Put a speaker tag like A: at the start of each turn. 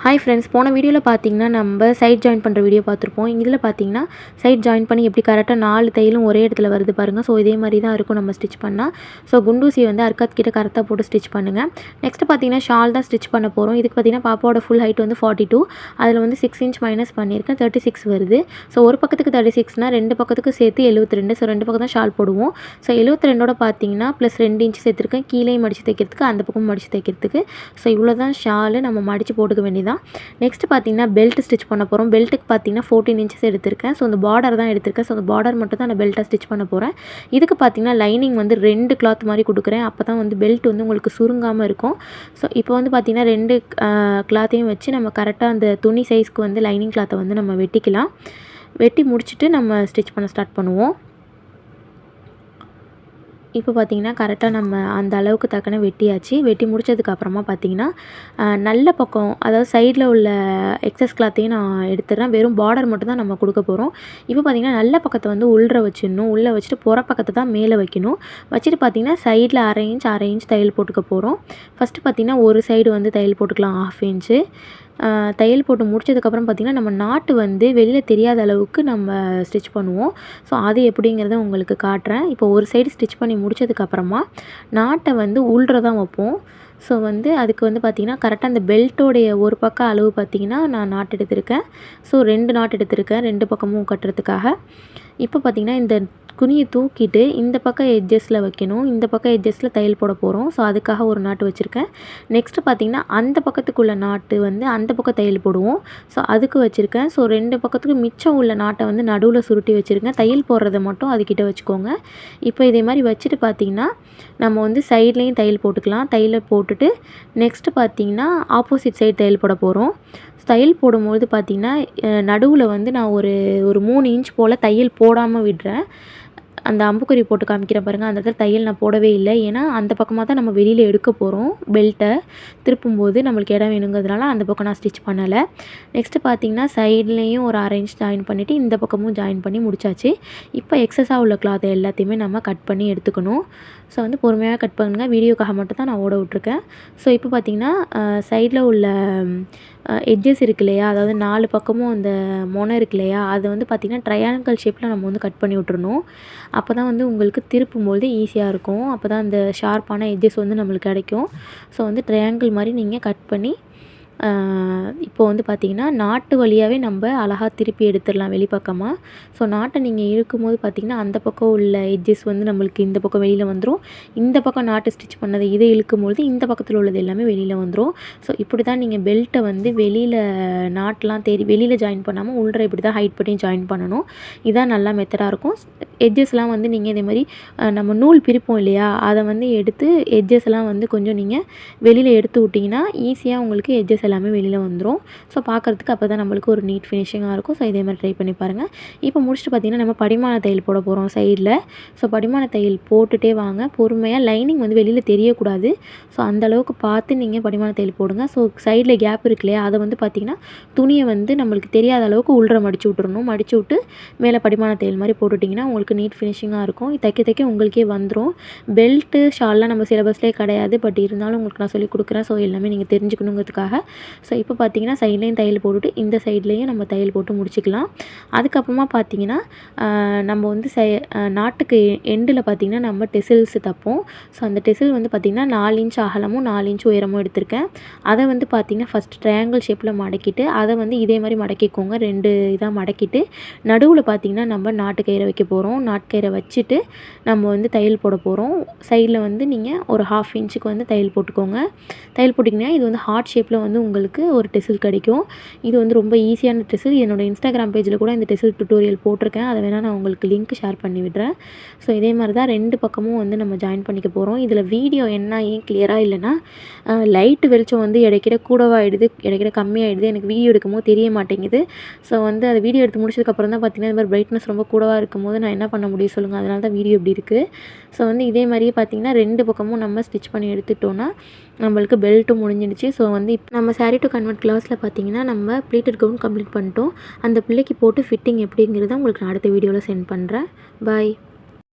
A: Hi friends, போன வீடியோவில் பார்த்தீங்கன்னா நம்ம சைட் ஜாயின் பண்ணுற வீடியோ பார்த்துருப்போம். இதில் பார்த்தீங்கன்னா சைட் ஜாயின் பண்ணி எப்படி கரெக்டாக 4 தையலும் ஒரே இடத்துல வருது பாருங்கள். ஸோ இதே மாதிரி தான் இருக்கும் நம்ம ஸ்டிச் பண்ணால். ஸோ குண்டூசியை வந்து அர்க்காத் கிட்ட கரெக்டாக போட்டு ஸ்டிச் பண்ணுங்கள். நெக்ஸ்ட்டு பார்த்தீங்கன்னா ஷால் தான் ஸ்டிச் பண்ண போகிறோம். இதுக்கு பார்த்தீங்கன்னா பாப்பாவோட ஃபுல் ஹைட் வந்து 42, அதில் வந்து 6 இன்ச் மைனஸ் பண்ணியிருக்கேன், 36 வருது. ஸோ ஒரு பக்கத்துக்கு 36னா 2 பக்கத்துக்கு சேர்த்து 72. ஸோ 2 பக்கம் தான் ஷால் போடுவோம். ஸோ 72ஓட பார்த்தீங்கன்னா ப்ளஸ் 2 இன்ச் சேர்த்துருக்கேன், கீழே மடித்து தைக்கிறதுக்கு, அந்த பக்கம் மடித்து தைக்கிறதுக்கு. ஸோ இவ்வளோ தான் ஷாலு நம்ம மடித்து போட்டுக்க வேண்டியதான். நெக்ஸ்ட்டு பார்த்தீங்கன்னா பெல்ட் ஸ்டிச் பண்ண போகிறோம். பெல்ட்டுக்கு பார்த்தீங்கன்னா 14 இன்ச்சஸ் எடுத்திருக்கேன். ஸோ அந்த பார்டர் தான் எடுத்திருக்கேன். ஸோ அந்த பார்டர் மட்டும் தான் நான் பெல்ட்டாக ஸ்டிச் பண்ண போகிறேன். இதுக்கு பார்த்தீங்கன்னா லைனிங் வந்து 2 கிளாத் மாதிரி கொடுக்குறேன். அப்போ தான் வந்து பெல்ட் வந்து உங்களுக்கு சுருங்காமல் இருக்கும். ஸோ இப்போ வந்து பார்த்தீங்கன்னா 2 கிளாத்தையும் வச்சு நம்ம கரெக்டாக அந்த துணி சைஸ்க்கு வந்து லைனிங் கிளாத்தை வந்து நம்ம வெட்டிக்கலாம். வெட்டி முடிச்சுட்டு நம்ம ஸ்டிச் பண்ண ஸ்டார்ட் பண்ணுவோம். இப்போ பார்த்தீங்கன்னா கரெக்டாக நம்ம அந்த அளவுக்கு தக்கன வெட்டியாச்சு. வெட்டி முடித்ததுக்கப்புறமா பார்த்தீங்கன்னா நல்ல பக்கம், அதாவது சைடில் உள்ள எக்ஸஸ் கிளாத்தையும் நான் எடுத்துடுறேன். வெறும் பார்டர் மட்டும் தான் நம்ம கொடுக்க போகிறோம். இப்போ பார்த்தீங்கன்னா நல்ல பக்கத்தை வந்து உள்ளே வச்சிடணும். உள்ளே வச்சுட்டு புற பக்கத்தை தான் மேலே வைக்கணும். வச்சுட்டு பார்த்தீங்கன்னா சைடில் அரை இன்ச் தையல் போட்டுக்க போகிறோம். ஃபஸ்ட்டு பார்த்தீங்கன்னா ஒரு சைடு வந்து தையல் போட்டுக்கலாம் 1/2 இன்ச்சு. தையல் போட்டு முடிச்சதுக்கப்புறம் பார்த்திங்கன்னா நம்ம நாட்டு வந்து வெளியில் தெரியாத அளவுக்கு நம்ம ஸ்டிச் பண்ணுவோம். ஸோ அது எப்படிங்கிறத உங்களுக்கு காட்டுறேன். இப்போ ஒரு சைடு ஸ்டிச் பண்ணி முடித்ததுக்கப்புறமா நாட்டை வந்து உள்ற தான் வைப்போம். ஸோ வந்து அதுக்கு வந்து பார்த்திங்கன்னா கரெக்டாக அந்த பெல்ட்டோடைய ஒரு பக்கம் அளவு பார்த்திங்கன்னா நான் நாட்டு எடுத்திருக்கேன். ஸோ 2 நாட்டு எடுத்திருக்கேன், 2 பக்கமும் கட்டுறதுக்காக. இப்போ பார்த்திங்கன்னா இந்த குனியை தூக்கிட்டு இந்த பக்கம் எட்ஜஸில் வைக்கணும். இந்த பக்கம் எட்ஜஸில் தையல் போட போகிறோம். ஸோ அதுக்காக ஒரு நாட்டு வச்சுருக்கேன். நெக்ஸ்ட்டு பார்த்திங்கன்னா அந்த பக்கத்துக்குள்ள நாட்டு வந்து அந்த பக்கம் தையல் போடுவோம். ஸோ அதுக்கு வச்சுருக்கேன். ஸோ 2 பக்கத்துக்கு மிச்சம் உள்ள நாட்டை வந்து நடுவில் சுருட்டி வச்சுருக்கேன். தையல் போடுறத மட்டும் அதுக்கிட்ட வச்சுக்கோங்க. இப்போ இதே மாதிரி வச்சுட்டு பார்த்திங்கன்னா நம்ம வந்து சைட்லேயும் தையல் போட்டுக்கலாம். தையலை போட்டுட்டு நெக்ஸ்ட்டு பார்த்திங்கன்னா ஆப்போசிட் சைடு தையல் போட போகிறோம். தையல் போடும்போது பார்த்திங்கன்னா நடுவில் வந்து நான் ஒரு 3 இன்ச் போல் தையல் போடாமல் விடுறேன். அந்த அம்புக்குறி போட்டு காமிக்கிறேன் பாருங்கள். அந்த இடத்துல தையல் நான் போடவே இல்லை. ஏன்னா அந்த பக்கமாக தான் நம்ம வெளியில் எடுக்க போகிறோம். பெல்ட்டை திருப்பும்போது நம்மளுக்கு இடம் வேணுங்கிறதுனால அந்த பக்கம் நான் ஸ்டிச் பண்ணலை. நெக்ஸ்ட்டு பார்த்திங்கன்னா சைட்லேயும் ஒரு 1/2 இன்ச் ஜாயின் பண்ணிவிட்டு இந்த பக்கமும் ஜாயின் பண்ணி முடிச்சாச்சு. இப்போ எக்ஸஸாக உள்ள கிளாத்தை எல்லாத்தையுமே நம்ம கட் பண்ணி எடுத்துக்கணும். ஸோ வந்து பொறுமையாக கட் பண்ணுங்கள். வீடியோக்காக மட்டும் தான் நான் ஓட விட்ருக்கேன். ஸோ இப்போ பார்த்திங்கன்னா சைடில் உள்ள எட்ஜஸ் இருக்கு இல்லையா, அதாவது 4 பக்கமும் அந்த மொனை இருக்கு இல்லையா, அதை வந்து பார்த்திங்கன்னா ட்ரையாங்கிள் ஷேப்பில் நம்ம வந்து கட் பண்ணி விட்டுறணும். அப்போ தான் வந்து உங்களுக்கு திருப்பும்போது ஈஸியாக இருக்கும். அப்போ தான் அந்த ஷார்ப்பான எட்ஜஸ் வந்து நம்மளுக்கு கிடைக்கும். ஸோ வந்து ட்ரையாங்கிள் மாதிரி நீங்கள் கட் பண்ணி இப்போ வந்து பார்த்திங்கன்னா நாட்டு வழியாகவே நம்ம அழகாக திருப்பி எடுத்துடலாம் வெளிப்பக்கமாக. ஸோ நாட்டை நீங்கள் இழுக்கும்போது பார்த்திங்கன்னா அந்த பக்கம் உள்ள எட்ஜஸ் வந்து நம்மளுக்கு இந்த பக்கம் வெளியில் வந்துடும். இந்த பக்கம் நாட்டு ஸ்டிச் பண்ணதை இதை இழுக்கும்போது இந்த பக்கத்தில் உள்ளது எல்லாமே வெளியில் வந்துடும். ஸோ இப்படி தான் நீங்கள் பெல்ட்டை வந்து வெளியில் நாட்டெலாம் வெளியில் ஜாயின் பண்ணாமல் உள்ற இப்படி தான் ஹைட் பண்ணி ஜாயின் பண்ணணும். இதான் நல்லா மெத்தடாக இருக்கும். எட்ஜஸ்லாம் வந்து நீங்கள் இதே மாதிரி நம்ம நூல் பிரிப்போம் இல்லையா, அதை வந்து எடுத்து எட்ஜஸ்லாம் வந்து கொஞ்சம் நீங்கள் வெளியில் எடுத்து விட்டிங்கன்னா ஈஸியாக உங்களுக்கு எட்ஜஸ் எல்லாமே வெளியில் வந்துடும். ஸோ பார்க்குறதுக்கு அப்போ தான் நம்மளுக்கு ஒரு நீட் ஃபினிஷிங்காக இருக்கும். ஸோ இதே மாதிரி ட்ரை பண்ணி பாருங்கள். இப்போ முடிச்சுட்டு பார்த்திங்கன்னா நம்ம படிமான தையல் போட போகிறோம் சைடில். ஸோ படிமான தையல் போட்டுகிட்டே வாங்க. பொறுமையாக லைனிங் வந்து வெளியில் தெரியக்கூடாது. ஸோ அந்தளவுக்கு பார்த்து நீங்கள் படிமான தையல் போடுங்க. ஸோ சைடில் கேப் இருக்கு இல்லையா, அதை வந்து பார்த்திங்கன்னா துணியை வந்து நம்மளுக்கு தெரியாத அளவுக்கு உள்ற மடித்து விட்டுறணும். மடித்து விட்டு மேலே படிமான தையல் மாதிரி போட்டுட்டிங்கன்னா உங்களுக்கு நீட் ஃபினிஷிங்காக இருக்கும். தைக்க உங்களுக்கே வந்துடும். பெல்ட்டு ஷால்லாம் நம்ம சிலபஸ்லேயே கிடையாது. பட் இருந்தாலும் உங்களுக்கு நான் சொல்லிக் கொடுக்குறேன். ஸோ எல்லாமே நீங்கள் தெரிஞ்சுக்கணுங்கிறதுக்காக. ஸோ இப்போ பார்த்திங்கன்னா சைட்லேயும் தையல் போட்டுட்டு இந்த சைட்லேயும் நம்ம தையல் போட்டு முடிச்சிக்கலாம். அதுக்கப்புறமா பார்த்திங்கன்னா நம்ம வந்து நாட்டுக்கு எண்டில் பார்த்திங்கன்னா நம்ம டெசில்ஸ் தைப்போம். ஸோ அந்த டெசில் வந்து பார்த்திங்கன்னா 4 இன்ச் அகலமும் 4 இன்ச் உயரமும் எடுத்திருக்கேன். அதை வந்து பார்த்திங்கன்னா ஃபஸ்ட் ட்ரையாங்கிள் ஷேப்பில் மடக்கிட்டு அதை வந்து இதே மாதிரி மடக்கிக்கோங்க. 2 இதாக மடக்கிட்டு நடுவில் பார்த்திங்கன்னா நம்ம நாட்டு கயிறை வைக்க போகிறோம். நாட்டு கயிறை வச்சுட்டு நம்ம வந்து தையல் போட போகிறோம். சைடில் வந்து நீங்கள் ஒரு 1/2 இன்ச்சுக்கு வந்து தையல் போட்டுக்கோங்க. தையல் போட்டிங்கன்னா இது வந்து ஹார்ட் ஷேப்பில் வந்து உங்களுக்கு ஒரு டெசில் கிடைக்கும். இது வந்து ரொம்ப ஈஸியான டெசில். என்னோடய இன்ஸ்டாகிராம் பேஜில் கூட இந்த டெசில் டுட்டோரியல் போட்டிருக்கேன். அதை வேணால் நான் உங்களுக்கு லிங்க் ஷேர் பண்ணி விடுறேன். ஸோ இதே மாதிரி தான் 2 பக்கமும் வந்து நம்ம ஜாயின் பண்ணிக்க போகிறோம். இதில் வீடியோ ஏன் கிளியராக இல்லைன்னா லைட்டு வெளிச்சம் வந்து இடைக்கிட கூடவாகிடுது, இடைக்கிட கம்மியாகிடுது. எனக்கு வீடியோ எடுக்கும்போது தெரிய மாட்டேங்குது. ஸோ வந்து அது வீடியோ எடுத்து முடிச்சதுக்கப்புறம் தான் பார்த்திங்கன்னா இந்த மாதிரி பிரைட்னஸ் ரொம்ப கூடவாக இருக்கும்போது நான் என்ன பண்ண முடியும் சொல்லுங்கள். அதனால தான் வீடியோ இப்படி இருக்குது. ஸோ வந்து இதே மாதிரியே பார்த்திங்கன்னா 2 பக்கமும் நம்ம ஸ்டிச் பண்ணி எடுத்துட்டோன்னா நம்மளுக்கு பெல்ட்டும் முடிஞ்சிடுச்சு. ஸோ வந்து இப்போ நம்ம சாரீ டு கன்வெர்ட் கிளாஸில் பார்த்திங்கன்னா நம்ம ப்ளீட்டட் கவுன் கம்ப்ளீட் பண்ணிட்டோம். அந்த பிள்ளைக்கு போட்டு ஃபிட்டிங் எப்படிங்கிறத உங்களுக்கு நான் அடுத்த வீடியோவில் சென்ட் பண்ணுறேன். பாய்.